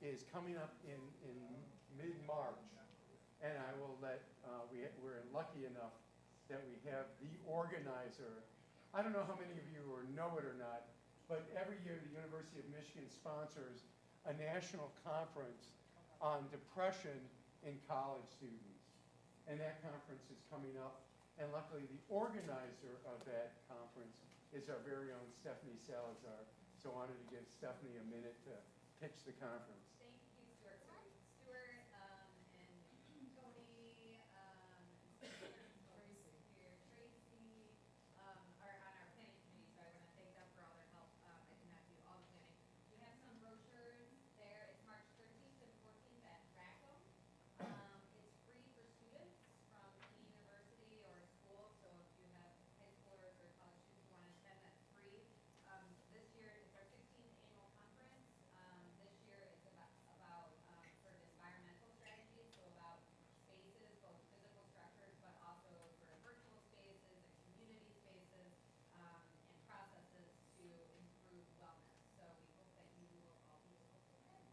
is coming up in mid-March, and I will let, we're lucky enough that we have the organizer. I don't know how many of you know it or not, but every year the University of Michigan sponsors a national conference on depression in college students. And that conference is coming up. And luckily the organizer of that conference is our very own Stephanie Salazar. So I wanted to give Stephanie a minute to pitch the conference. Thank you, Stuart. Stuart and Tony, Tracy are on our planning committee, so I want to thank them for all their help. I did not do all the planning. We have some brochures there. It's March 13th and 14th at Rackham. It's free for students from any university or school, so if you have high schoolers or college students who want to attend, that's free. This year it's our 16th annual conference. This year it's about sort of environmental strategies, so about spaces, both physical structures, but also sort of virtual spaces and community spaces, and processes to improve wellness. So we hope that you will all be able to attend.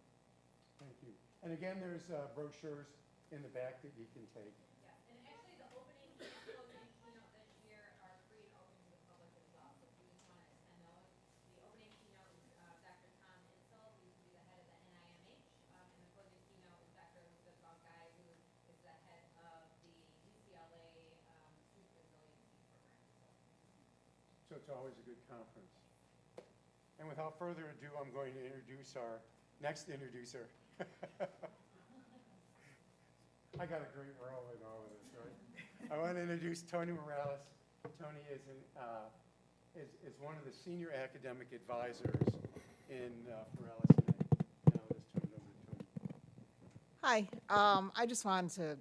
Thank you. And again, there's brochures in the back that you can take. Yes, and actually the opening and closing keynote this year are free and open to the public as well. So if you just want to attend those, the opening keynote is Dr. Tom Insel, who used to be the head of the NIMH, and the closing keynote is Dr. Elizabeth Balgai, who is the head of the UCLA Student Resiliency Program. So it's always a good conference. And without further ado, I'm going to introduce our next introducer. I got a great role in all of this, right? I want to introduce Tony Morales. Tony is one of the senior academic advisors in Morales. And I'll just turn it over to Tony. Hi, I just wanted to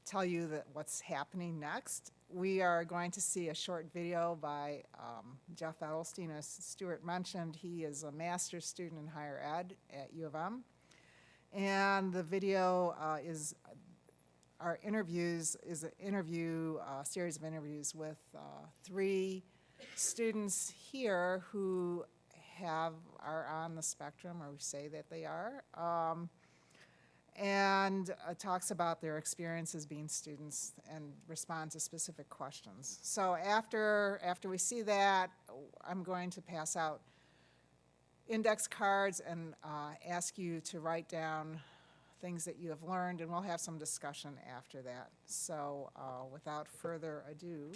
tell you that what's happening next. We are going to see a short video by Jeff Edelstein. As Stuart mentioned, he is a master's student in higher ed at U of M. And the video is our interviews, is an interview, series of interviews with 3 students here who are on the spectrum, or we say that they are. And talks about their experiences being students and respond to specific questions. So after we see that, I'm going to pass out index cards and ask you to write down things that you have learned, and we'll have some discussion after that. So without further ado,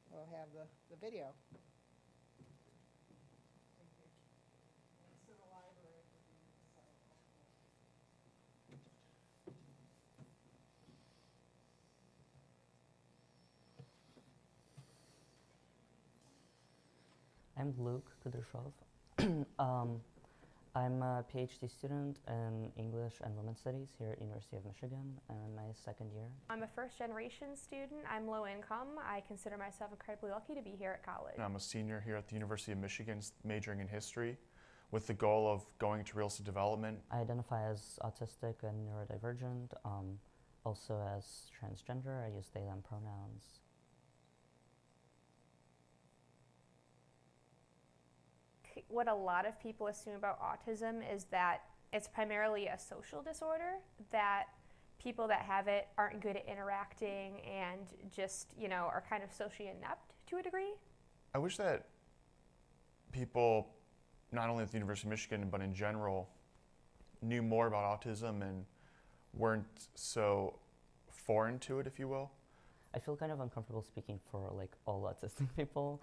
we'll have the video. I'm Luke Kudryshov. I'm a PhD student in English and Women's Studies here at University of Michigan, and I'm in my second year. I'm a first-generation student. I'm low income. I consider myself incredibly lucky to be here at college. I'm a senior here at the University of Michigan, majoring in history, with the goal of going to real estate development. I identify as autistic and neurodivergent, also as transgender. I use they, them pronouns. What a lot of people assume about autism is that it's primarily a social disorder, that people that have it aren't good at interacting and just, are kind of socially inept to a degree. I wish that people, not only at the University of Michigan, but in general, knew more about autism and weren't so foreign to it, if you will. I feel kind of uncomfortable speaking for all autistic people,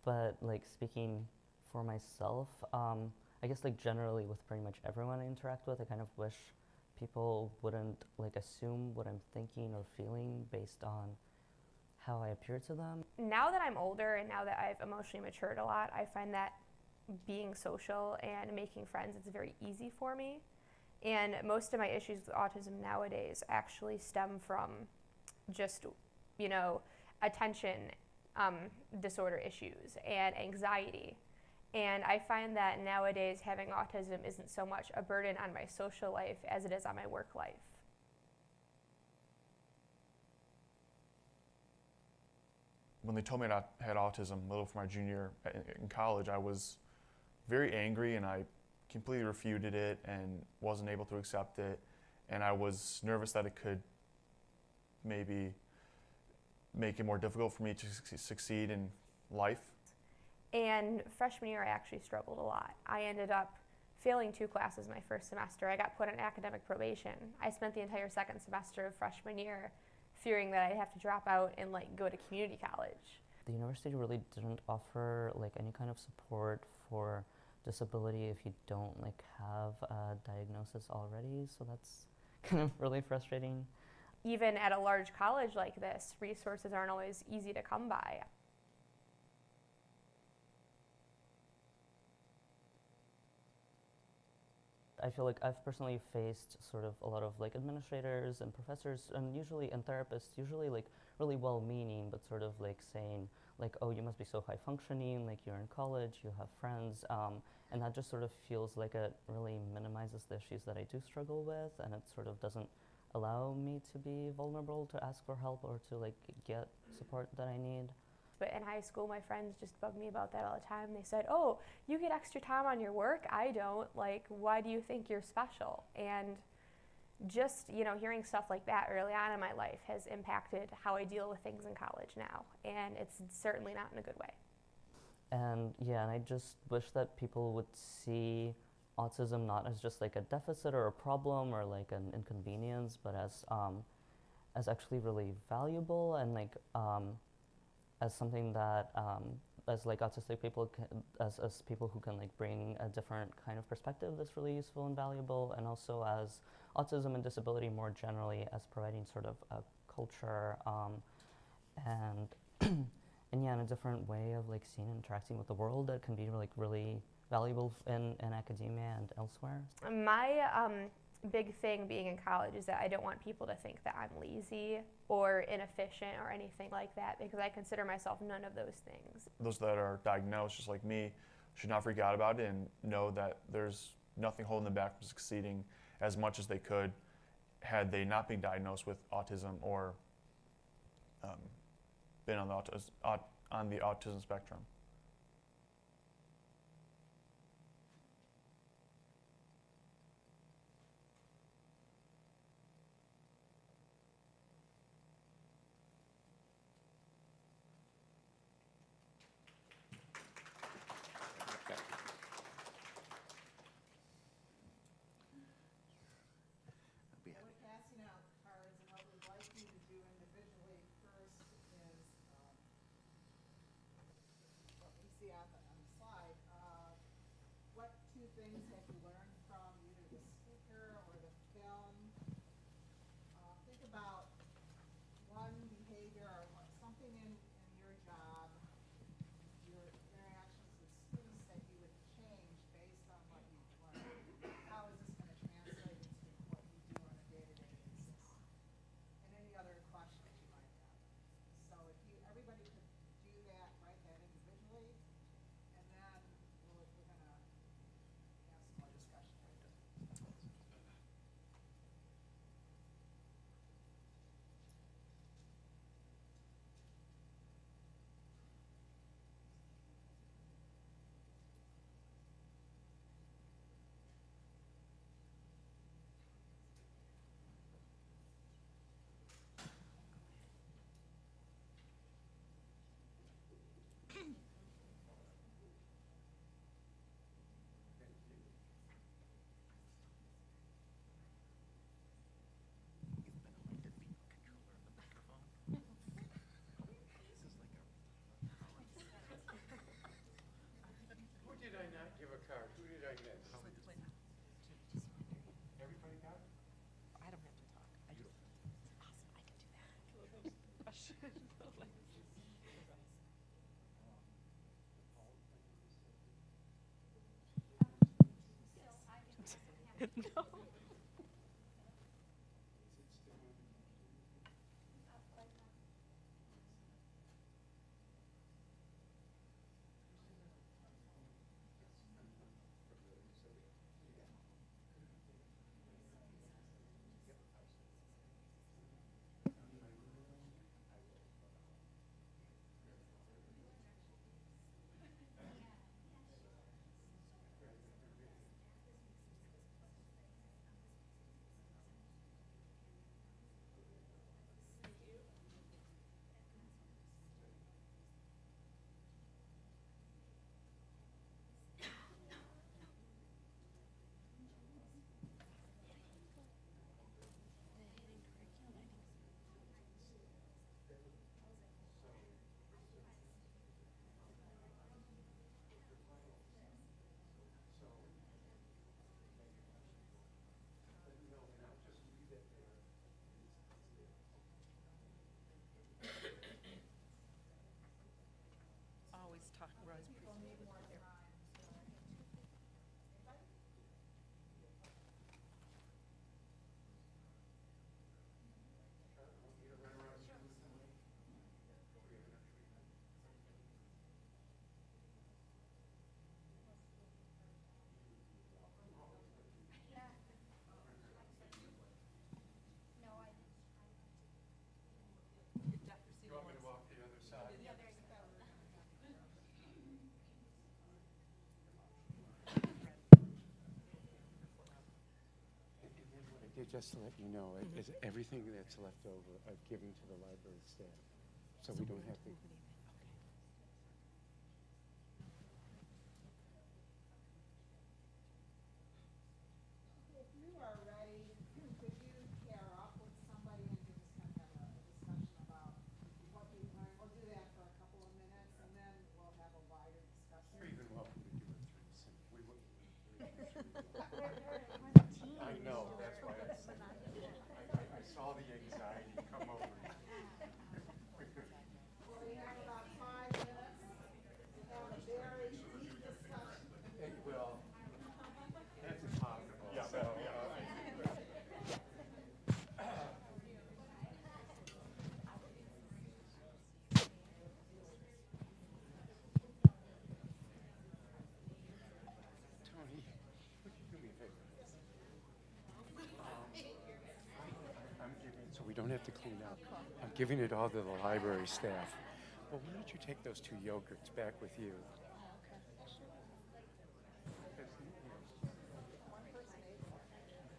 but speaking for myself, I guess generally with pretty much everyone I interact with, I kind of wish people wouldn't assume what I'm thinking or feeling based on how I appear to them. Now that I'm older and now that I've emotionally matured a lot, I find that being social and making friends is very easy for me. And most of my issues with autism nowadays actually stem from just, attention disorder issues and anxiety. And I find that nowadays having autism isn't so much a burden on my social life as it is on my work life. When they told me I had autism a little for my junior in college, I was very angry, and I completely refuted it and wasn't able to accept it. And I was nervous that it could maybe make it more difficult for me to succeed in life. And freshman year, I actually struggled a lot. I ended up failing 2 classes my first semester. I got put on academic probation. I spent the entire second semester of freshman year fearing that I'd have to drop out and like go to community college. The university really didn't offer like any kind of support for disability if you don't like have a diagnosis already, so that's kind of really frustrating. Even at a large college like this, resources aren't always easy to come by. I feel like I've personally faced sort of a lot of like administrators and professors and therapists, usually like really well-meaning, but sort of like saying like, oh, you must be so high functioning, like you're in college, you have friends, and that just sort of feels like it really minimizes the issues that I do struggle with, and it sort of doesn't allow me to be vulnerable to ask for help or to like get support that I need. But in high school, my friends just bugged me about that all the time. They said, oh, you get extra time on your work? I don't. Like, why do you think you're special? And just, you know, hearing stuff like that early on in my life has impacted how I deal with things in college now. And it's certainly not in a good way. And yeah, and I just wish that people would see autism not as just like a deficit or a problem or like an inconvenience, but as actually really valuable and like as something that as like autistic people as people who can like bring a different kind of perspective that's really useful and valuable, and also as autism and disability more generally as providing sort of a culture and and yeah, in a different way of like seeing and interacting with the world that can be like really valuable in academia and elsewhere. My big thing being in college is that I don't want people to think that I'm lazy or inefficient or anything like that, because I consider myself none of those things. Those that are diagnosed, just like me, should not freak out about it and know that there's nothing holding them back from succeeding as much as they could had they not been diagnosed with autism or been on the autism spectrum. We're passing out cards, and what we'd like you to do individually first is what we see on the slide. What 2 things have you learned from either the speaker or the film? Think about one behavior or something in your job, your interactions with students that you would change based on what you've learned. How is this going to translate into what you do on a day-to-day basis? And any other questions you might have. So if everybody could do that, write that individually, and then we're going to have some more discussion. Who did I not give a card? Who did I miss? Everybody got it? I don't have to talk. I just, awesome, I can do that. Question. No. Just to let you know, is everything that's left over, I've given to the library staff, so we don't have to. If you are ready, could you pair up with somebody and just kind of have a discussion about what you learned? We'll do that for a couple of minutes, and then we'll have a wider discussion. You're even welcome to do it through. We would. I know, that's why I said, I saw the anxiety come over you. Well, we have about 5 minutes to have a very deep discussion. Well, that's impossible. Yeah, so, Tony, would you do me a favor? I'm giving, so we don't have to clean up. I'm giving it all to the library staff. Well, why don't you take those 2 yogurts back with you?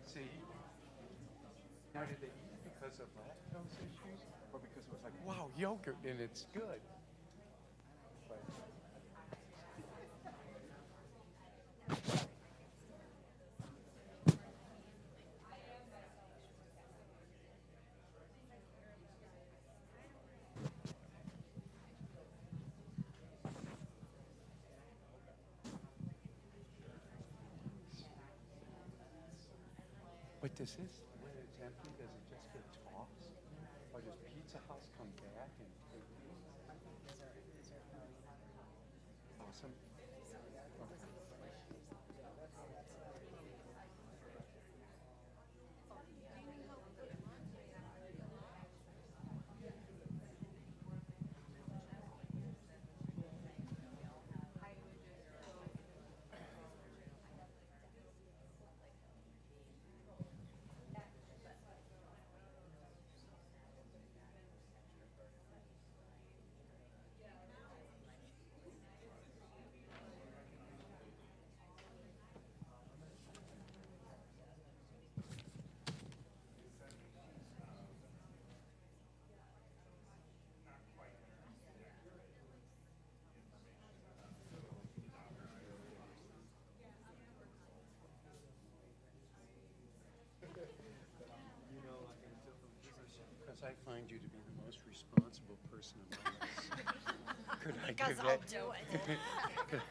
See? Now, did they eat it because of lactose issues, or because it was like, wow, yogurt and it's good? But, but does this, when it's empty, does it just get tossed? Or does Pizza House come back and take these? Awesome. Because I find you to be the most responsible person among us. Could I Because give I'll that? do it. Could I-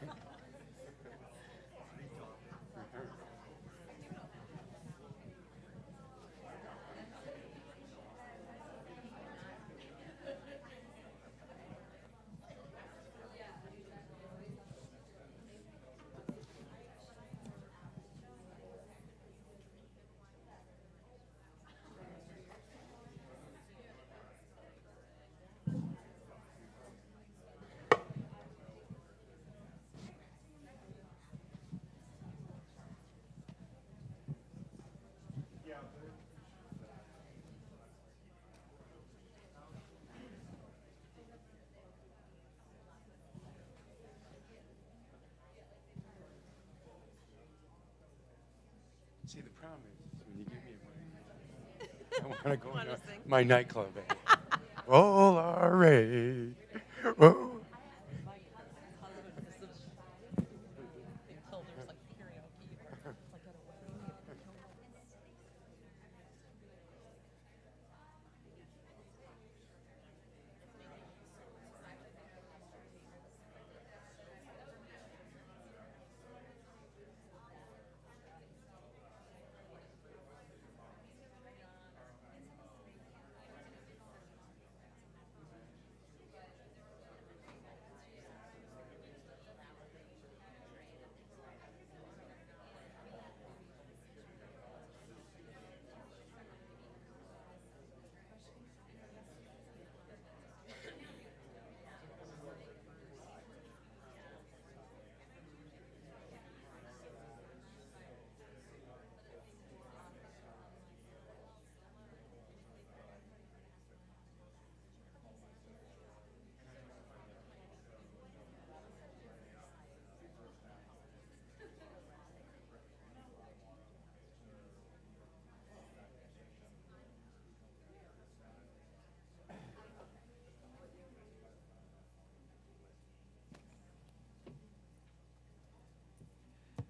See, the problem is when you give me a I want to go Wanna to sing? my nightclub. All right. Oh.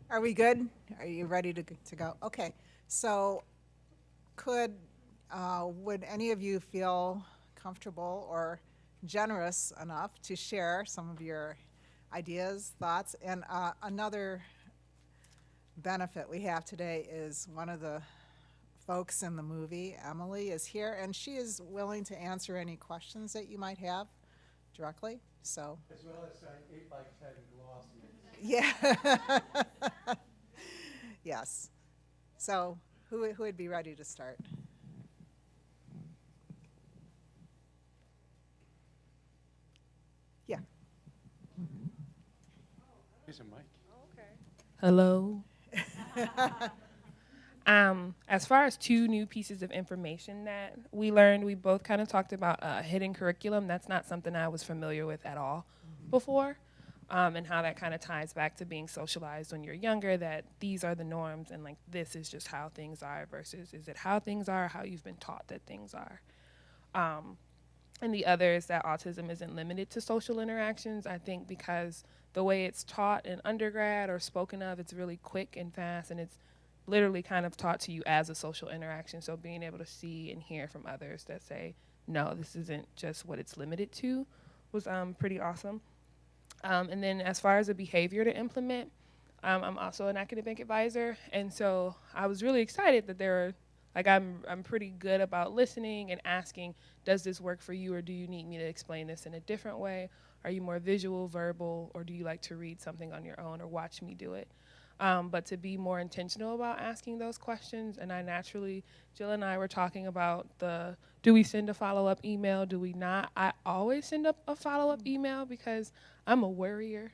Are we good? Are you ready to go? Okay. So would any of you feel comfortable or generous enough to share some of your ideas, thoughts? And another benefit we have today is one of the folks in the movie, Emily, is here, and she is willing to answer any questions that you might have directly. So, As well as 8 by 10 glossy. yeah. Yes. So, who would be ready to start? Yeah. Here's a mic. Hello. As far as 2 new pieces of information that we learned, we both kind of talked about hidden curriculum. That's not something I was familiar with at all before, and how that kind of ties back to being socialized when you're younger, that these are the norms and like this is just how things are versus is it how things are or how you've been taught that things are. And the other is that autism isn't limited to social interactions. I think because the way it's taught in undergrad or spoken of, it's really quick and fast, and it's literally kind of taught to you as a social interaction. So being able to see and hear from others that say, no, this isn't just what it's limited to was pretty awesome. And then as far as a behavior to implement, I'm also an academic advisor. And so I was really excited that I'm pretty good about listening and asking, does this work for you, or do you need me to explain this in a different way? Are you more visual, verbal, or do you like to read something on your own or watch me do it? But to be more intentional about asking those questions, and Jill and I were talking about do we send a follow-up email, do we not? I always send up a follow-up email because I'm a worrier.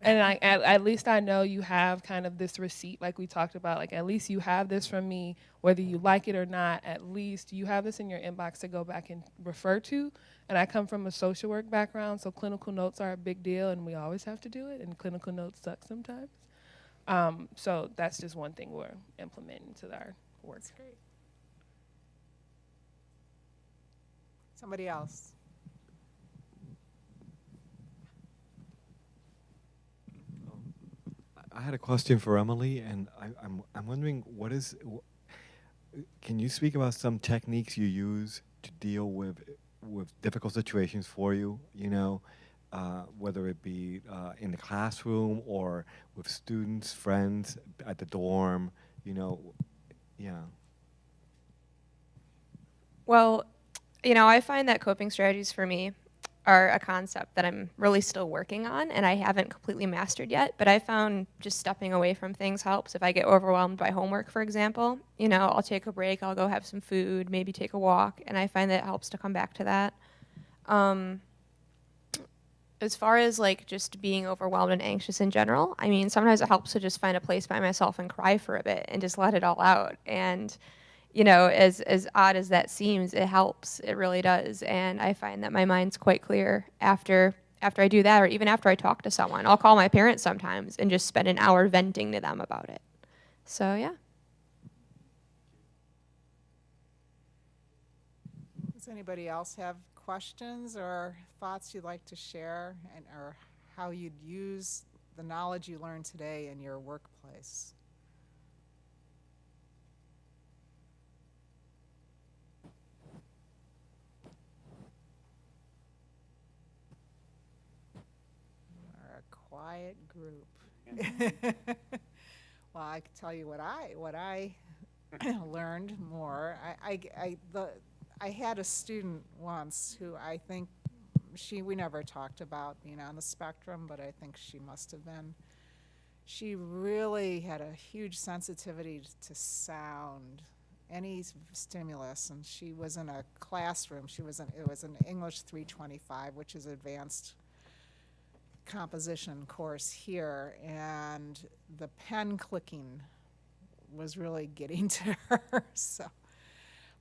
And at least I know you have kind of this receipt like we talked about, like at least you have this from me, whether you like it or not, at least you have this in your inbox to go back and refer to. And I come from a social work background, so clinical notes are a big deal and we always have to do it, and clinical notes suck sometimes. So that's just one thing we're implementing to our work. That's great. Somebody else. I had a question for Emily, and I'm wondering can you speak about some techniques you use to deal with difficult situations for you? You know, whether it be in the classroom or with students, friends at the dorm. You know, yeah. Well, I find that coping strategies for me are a concept that I'm really still working on and I haven't completely mastered yet, but I found just stepping away from things helps. If I get overwhelmed by homework, for example, I'll take a break, I'll go have some food, maybe take a walk, and I find that it helps to come back to that. As far as like just being overwhelmed and anxious in general, I mean, sometimes it helps to just find a place by myself and cry for a bit and just let it all out. And as odd as that seems, it helps. It really does. And I find that my mind's quite clear after I do that, or even after I talk to someone. I'll call my parents sometimes and just spend an hour venting to them about it. So, yeah. Does anybody else have questions or thoughts you'd like to share, or how you'd use the knowledge you learned today in your workplace? Quiet group. Well, I can tell you what I learned more. I had a student once who I think we never talked about being on the spectrum, but I think she must have been. She really had a huge sensitivity to sound, any stimulus, and she was in a classroom. It was an English 325, which is advanced composition course here, and the pen clicking was really getting to her. So,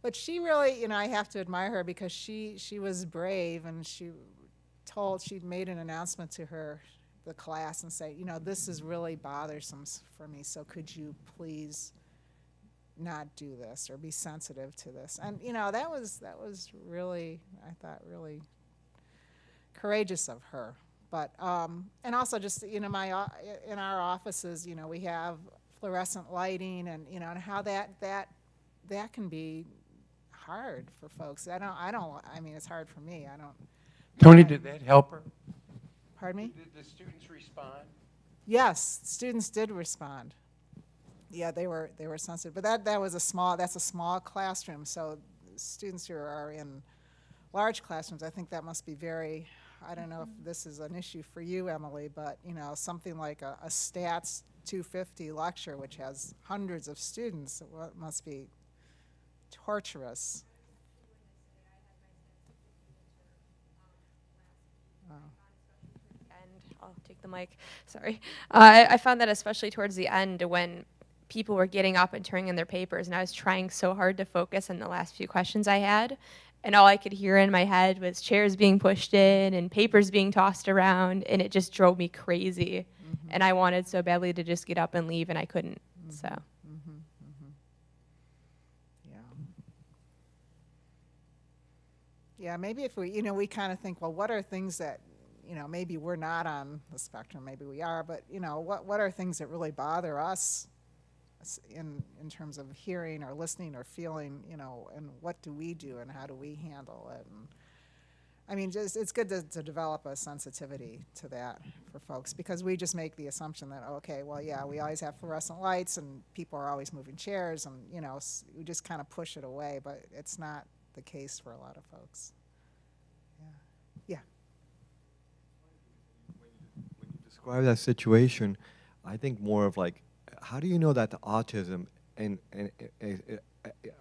but she really, I have to admire her because she was brave, and she'd made an announcement to the class and say, this is really bothersome for me, so could you please not do this or be sensitive to this? And that was really, I thought, really courageous of her. But, and also just, you know, in our offices, you know, we have fluorescent lighting and, you know, and how that can be hard for folks. I mean, it's hard for me. Tony, did that help her? Pardon me? Did the students respond? Yes, students did respond. Yeah, they were sensitive. But that's a small classroom. So students who are in large classrooms, I think that must be very, I don't know if this is an issue for you, Emily, but you know, something like a stats 250 lecture, which has hundreds of students, it must be torturous. Oh. And I'll take the mic. Sorry. I found that especially towards the end when people were getting up and turning in their papers, and I was trying so hard to focus on the last few questions I had, and all I could hear in my head was chairs being pushed in and papers being tossed around, and it just drove me crazy. Mm-hmm. And I wanted so badly to just get up and leave, and I couldn't. Mm-hmm. So. Mm-hmm. Mm-hmm. Yeah. Yeah, maybe if we kind of think, well, what are things that, you know, maybe we're not on the spectrum, maybe we are, but, you know, what are things that really bother us in terms of hearing or listening or feeling, you know, and what do we do and how do we handle it? And I mean, just it's good to develop a sensitivity to that for folks, because we just make the assumption that, okay, well, yeah, we always have fluorescent lights and people are always moving chairs, and, you know, we just kind of push it away, but it's not the case for a lot of folks. Yeah. When you describe that situation, I think more of like, how do you know that the autism and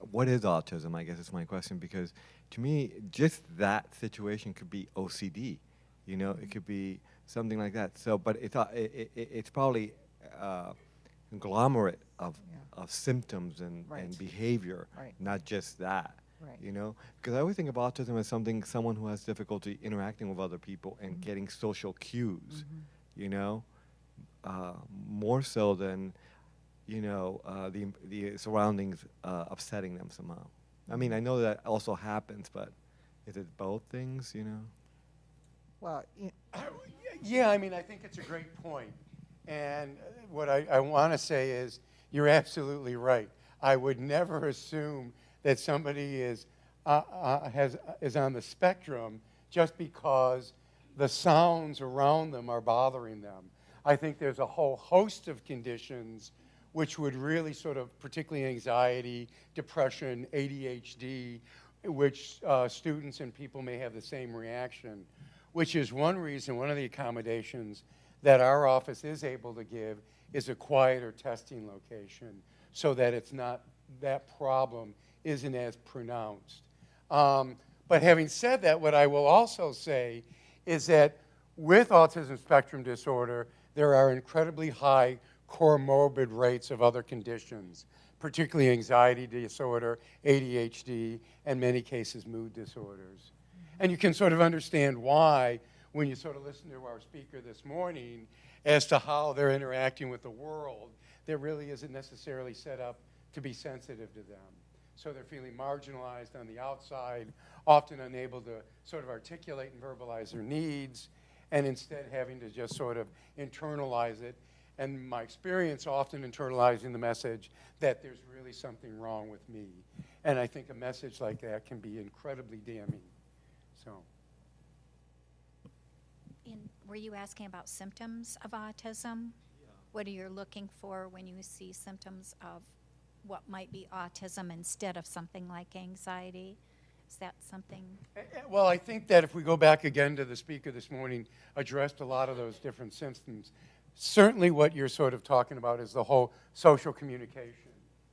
what is autism? I guess is my question, because to me, just that situation could be OCD. You know, it could be something like that. So, but it's probably a conglomerate of symptoms and behavior, not just that. Right. You know, because I always think of autism as someone who has difficulty interacting with other people and getting social cues. You know, more so than, you know, the surroundings upsetting them somehow. I mean, I know that also happens, but is it both things? You know. Well, Yeah, I mean, I think it's a great point. And what I want to say is, you're absolutely right. I would never assume that somebody is on the spectrum just because the sounds around them are bothering them. I think there's a whole host of conditions which would really sort of, particularly anxiety, depression, ADHD, which students and people may have the same reaction, which is one reason, one of the accommodations that our office is able to give is a quieter testing location so that it's not, that problem isn't as pronounced. But having said that, what I will also say is that with autism spectrum disorder, there are incredibly high comorbid rates of other conditions, particularly anxiety disorder, ADHD, and many cases mood disorders. And you can sort of understand why when you sort of listen to our speaker this morning as to how they're interacting with the world, that really isn't necessarily set up to be sensitive to them. So they're feeling marginalized on the outside, often unable to sort of articulate and verbalize their needs, and instead having to just sort of internalize it. And my experience often internalizing the message that there's really something wrong with me. And I think a message like that can be incredibly damning. So. Were you asking about symptoms of autism? Yeah. What are you looking for when you see symptoms of what might be autism instead of something like anxiety? Is that something? Well, I think that if we go back again to the speaker this morning, addressed a lot of those different symptoms. Certainly what you're sort of talking about is the whole social communication,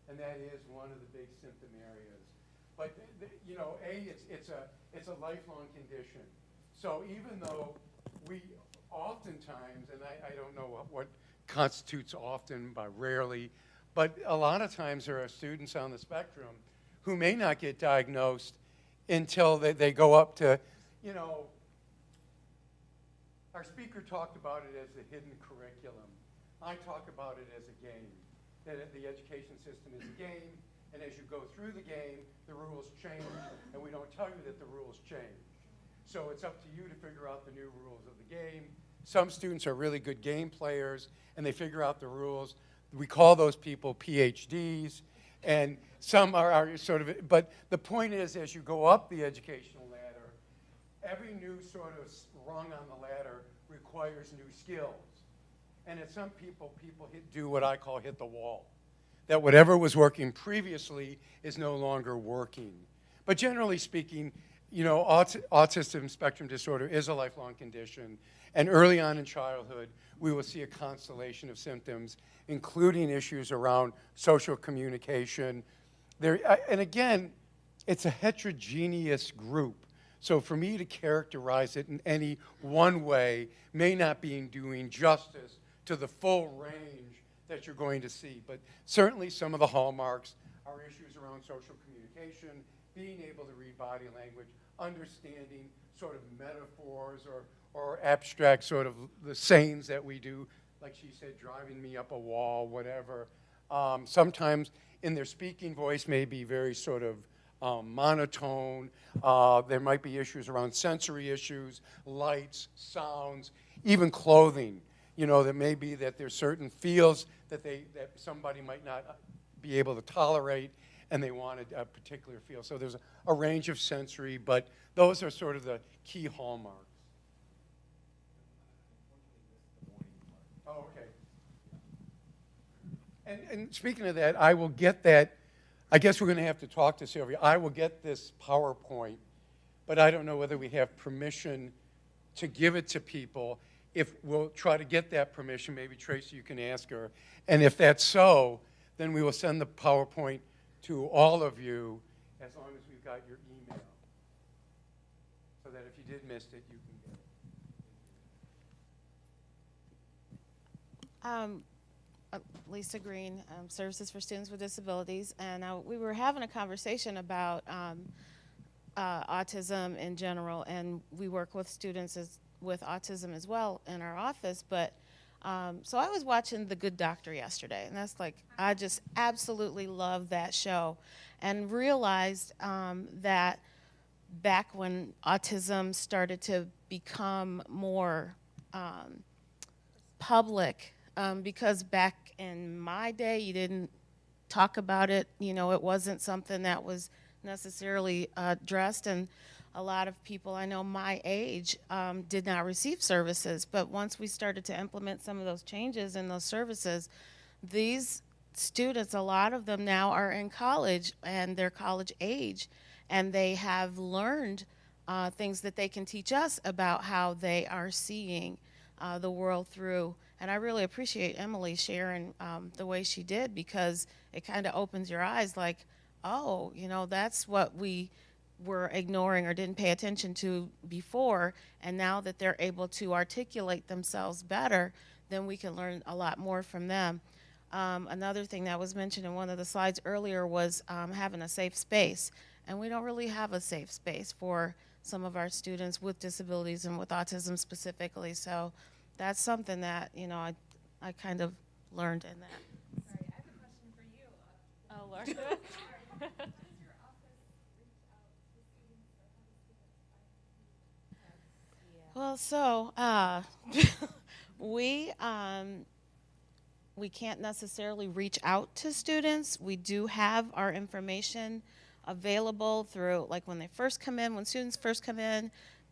and that is one of the big symptom areas. But, you know, it's a lifelong condition. So even though we oftentimes, and I don't know what constitutes often by rarely, but a lot of times there are students on the spectrum who may not get diagnosed until they go up to, you know, our speaker talked about it as the hidden curriculum. I talk about it as a game, that the education system is a game, and as you go through the game, the rules change, and we don't tell you that the rules change. So it's up to you to figure out the new rules of the game, Some students are really good game players and they figure out the rules. We call those people PhDs, and some are sort of, but the point is, as you go up the educational ladder, every new sort of rung on the ladder requires new skills. And at some people do what I call hit the wall. That whatever was working previously is no longer working. But generally speaking, you know, autism spectrum disorder is a lifelong condition. And early on in childhood, we will see a constellation of symptoms, including issues around social communication. And again, it's a heterogeneous group. So for me to characterize it in any one way may not be doing justice to the full range that you're going to see. But certainly some of the hallmarks are issues around social communication, being able to read body language, understanding sort of metaphors or abstract sort of the sayings that we do, like she said, driving me up a wall, whatever. Sometimes in their speaking voice may be very sort of monotone. There might be issues around sensory issues, lights, sounds, even clothing. You know, that may be that there's certain feels that somebody might not be able to tolerate, and they want a particular feel. So there's a range of sensory, but those are sort of the key hallmarks. Oh, okay. And speaking of that, I will get that. I guess we're going to have to talk to Sylvia. I will get this PowerPoint, but I don't know whether we have permission to give it to people. If we'll try to get that permission, maybe Tracy, you can ask her. And if that's so, then we will send the PowerPoint to all of you as long as we've got your email. So that if you did miss it, you can get it. Lisa Green, Services for Students with Disabilities, and we were having a conversation about autism in general, and we work with students with autism as well in our office, but so I was watching The Good Doctor yesterday, and that's like, I just absolutely love that show, and realized that back when autism started to become more public, because back in my day, you didn't talk about it, you know, it wasn't something that was necessarily addressed, and a lot of people I know my age did not receive services, but once we started to implement some of those changes in those services, these students, a lot of them now are in college and they're college age, and they have learned things that they can teach us about how they are seeing the world through. And I really appreciate Emily sharing the way she did, because it kind of opens your eyes like, oh, you know, that's what we were ignoring or didn't pay attention to before, and now that they're able to articulate themselves better, then we can learn a lot more from them. Another thing that was mentioned in one of the slides earlier was having a safe space, and we don't really have a safe space for some of our students with disabilities and with autism specifically, so that's something that, you know, I kind of learned in that. Sorry, I have a question for you. Oh, Laura. Well, so we can't necessarily reach out to students. We do have our information available through, like when they first come in, when students first come in,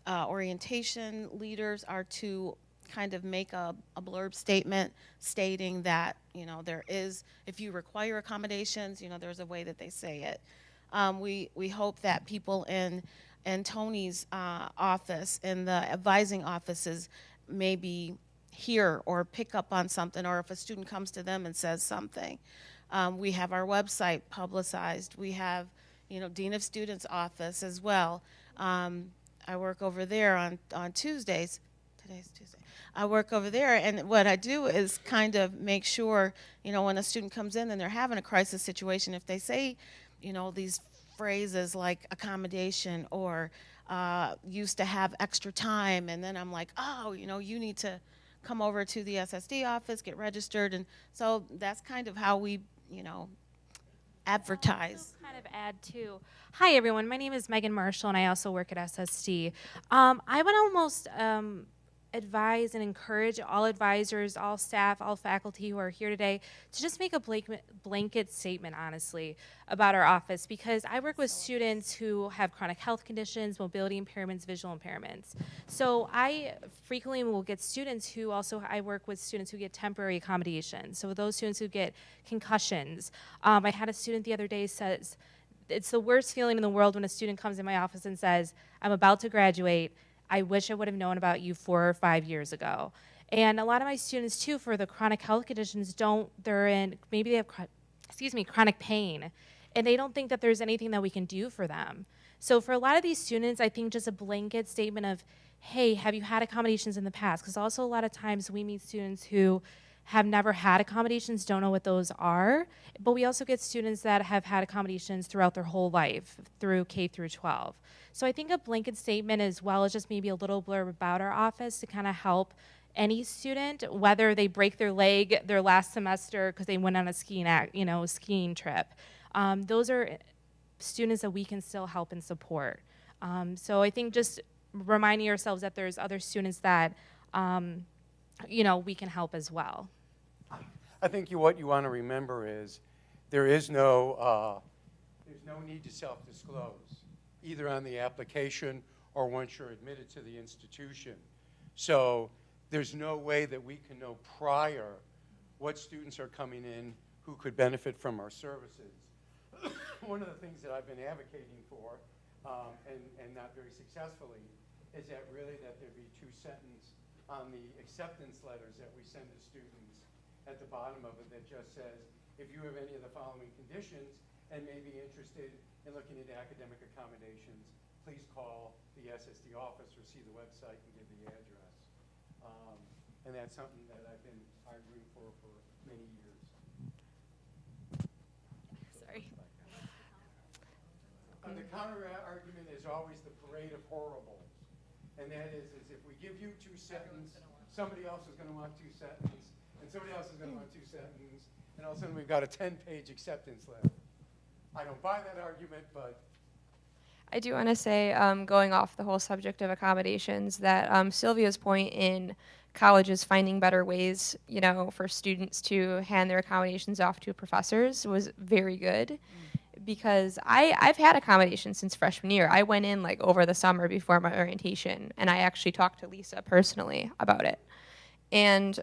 orientation leaders are to kind of make a blurb statement stating that, you know, there is, if you require accommodations, you know, there's a way that they say it. We hope that people in Tony's office, in the advising offices, maybe hear or pick up on something, or if a student comes to them and says something. We have our website publicized. We have, you know, Dean of Students office as well. I work over there on Tuesdays. Today's Tuesday. I work over there, and what I do is kind of make sure, you know, when a student comes in and they're having a crisis situation, if they say, you know, these phrases like accommodation or used to have extra time, and then I'm like, oh, you know, you need to come over to the SSD office, get registered, and so that's kind of how we, you know, advertise. Kind of add too. Hi everyone, my name is Megan Marshall and I also work at SSD. I would almost advise and encourage all advisors, all staff, all faculty who are here today to just make a blanket statement, honestly, about our office, because I work with students who have chronic health conditions, mobility impairments, visual impairments. So I frequently will get students who also, I work with students who get temporary accommodations. So those students who get concussions. I had a student the other day says, it's the worst feeling in the world when a student comes in my office and says, I'm about to graduate, I wish I would have known about you 4 or 5 years ago. And a lot of my students too, for the chronic health conditions, maybe they have, chronic pain, and they don't think that there's anything that we can do for them. So for a lot of these students, I think just a blanket statement of, hey, have you had accommodations in the past? Because also a lot of times we meet students who have never had accommodations, don't know what those are, but we also get students that have had accommodations throughout their whole life, through K through 12. So I think a blanket statement, as well as just maybe a little blurb about our office, to kind of help any student, whether they break their leg their last semester because they went on a skiing trip. Those are students that we can still help and support. So I think just reminding ourselves that there's other students that we can help as well. I think what you want to remember is there's no need to self-disclose, either on the application or once you're admitted to the institution. So there's no way that we can know prior what students are coming in who could benefit from our services. One of the things that I've been advocating for, and not very successfully, is that there be 2 sentences on the acceptance letters that we send to students at the bottom of it that just says, if you have any of the following conditions and may be interested in looking at academic accommodations, please call the SSD office or see the website and give the address. And that's something that I've been arguing for many years. Sorry. The counter argument is always the parade of horribles. And that is if we give you 2 sentences, somebody else is going to want 2 sentences, and somebody else is going to want 2 sentences, and all of a sudden we've got a 10-page acceptance letter. I don't buy that argument, but I do want to say, going off the whole subject of accommodations, that Sylvia's point in colleges finding better ways, for students to hand their accommodations off to professors was very good. Because I've had accommodations since freshman year. I went in over the summer before my orientation, and I actually talked to Lisa personally about it. And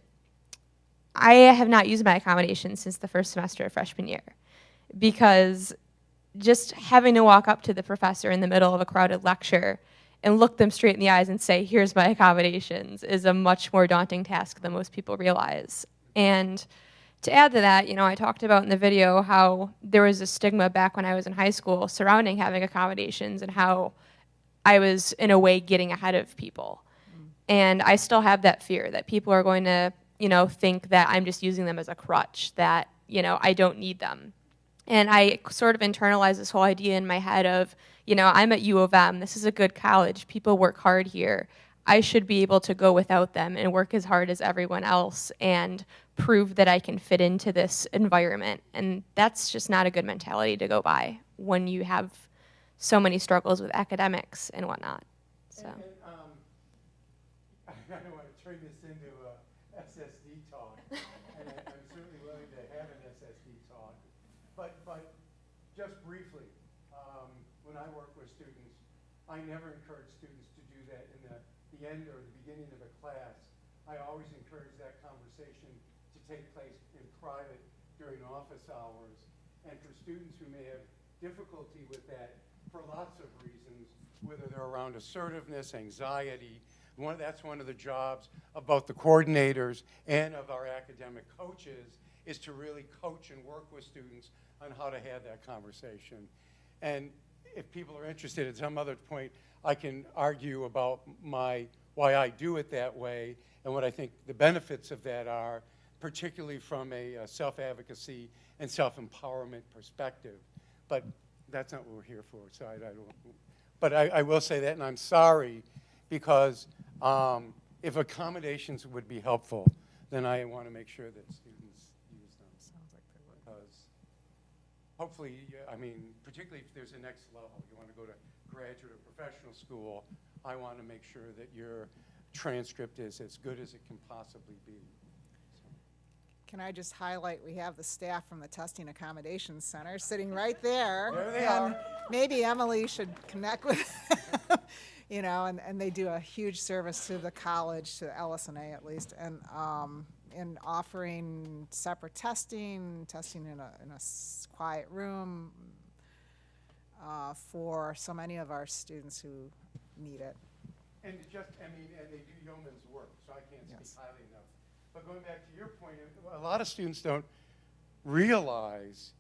I have not used my accommodations since the first semester of freshman year, because just having to walk up to the professor in the middle of a crowded lecture and look them straight in the eyes and say, here's my accommodations, is a much more daunting task than most people realize. And to add to that, I talked about in the video how there was a stigma back when I was in high school surrounding having accommodations and how I was, in a way, getting ahead of people. And I still have that fear that people are going to, think that I'm just using them as a crutch, that, I don't need them. And I sort of internalized this whole idea in my head of, I'm at U of M. This is a good college. People work hard here. I should be able to go without them and work as hard as everyone else and prove that I can fit into this environment. And that's just not a good mentality to go by when you have so many struggles with academics and whatnot. So. I don't want to turn this into a SSD talk, and I'm certainly willing to have an SSD talk. But just briefly, when I work with students, I never encourage students to do that in the end or the beginning of a class. I always encourage that conversation to take place in private during office hours. And for students who may have difficulty with that for lots of reasons, whether they're around assertiveness, anxiety, that's one of the jobs of both the coordinators and of our academic coaches, is to really coach and work with students on how to have that conversation. And if people are interested at some other point, I can argue about why I do it that way and what I think the benefits of that are, particularly from a self-advocacy and self-empowerment perspective. But that's not what we're here for, so I don't. But I will say that, and I'm sorry, because if accommodations would be helpful, then I want to make sure that students use them. Because hopefully, particularly if there's a next level, you want to go to graduate or professional school, I want to make sure that you're transcript is as good as it can possibly be. Can I just highlight, we have the staff from the Testing Accommodations Center sitting right there. There they And are. maybe Emily should connect with them, you know, and they do a huge service to the college, to LSNA at least, and in offering separate testing in a quiet room for so many of our students who need it. And and they do yeoman's work, so I can't speak Yes. highly enough. But going back to your point, a lot of students don't realize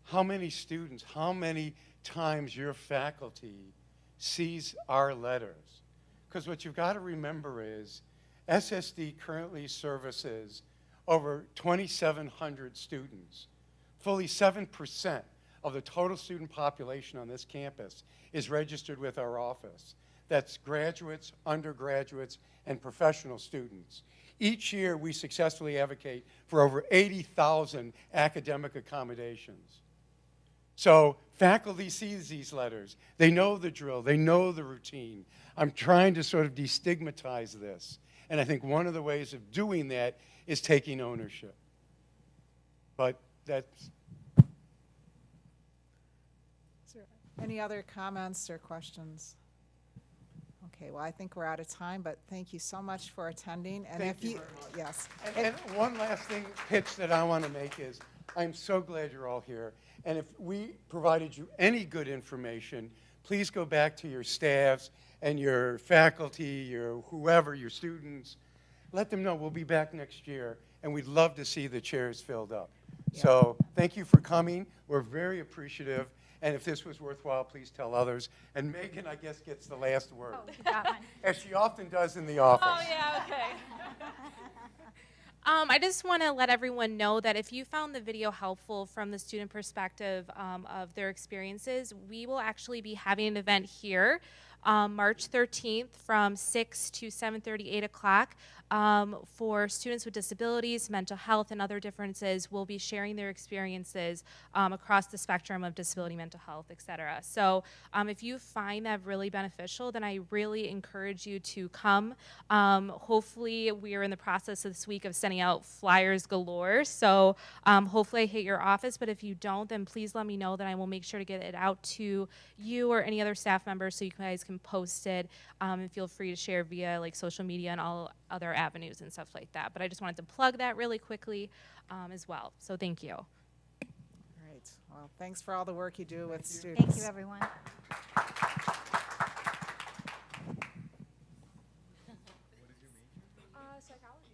how many students, how many times your faculty sees our letters. Because what you've got to remember is SSD currently services over 2,700 students. Fully 7% of the total student population on this campus is registered with our office. That's graduates, undergraduates, and professional students. Each year, we successfully advocate for over 80,000 academic accommodations. So faculty sees these letters. They know the drill. They know the routine. I'm trying to sort of destigmatize this. And I think one of the ways of doing that is taking ownership. But that's... Is there any other comments or questions? Okay, well, I think we're out of time, but thank you so much for attending. And Thank if you very much. Yes. And one last pitch that I want to make is, I'm so glad you're all here. And if we provided you any good information, please go back to your staffs and your faculty, your whoever, your students. Let them know we'll be back next year, and we'd love to see the chairs filled up. Yeah. So thank you for coming. We're very appreciative. And if this was worthwhile, please tell others. And Megan, I guess, gets the last word, as she often does in the office. Oh, yeah, okay. I just want to let everyone know that if you found the video helpful from the student perspective of their experiences, we will actually be having an event here March 13th from 6 to 7:30, 8 o'clock. For students with disabilities, mental health, and other differences, will be sharing their experiences across the spectrum of disability, mental health, et cetera. So if you find that really beneficial, then I really encourage you to come. Hopefully, we are in the process of this week of sending out flyers galore. So hopefully I hit your office, but if you don't, then please let me know, that I will make sure to get it out to you or any other staff members so you guys can post it, and feel free to share via like social media and all other avenues and stuff like that. But I just wanted to plug that really quickly as well. So thank you. Great. Well, thanks for all the work you do with students. Thank you, everyone. Psychology.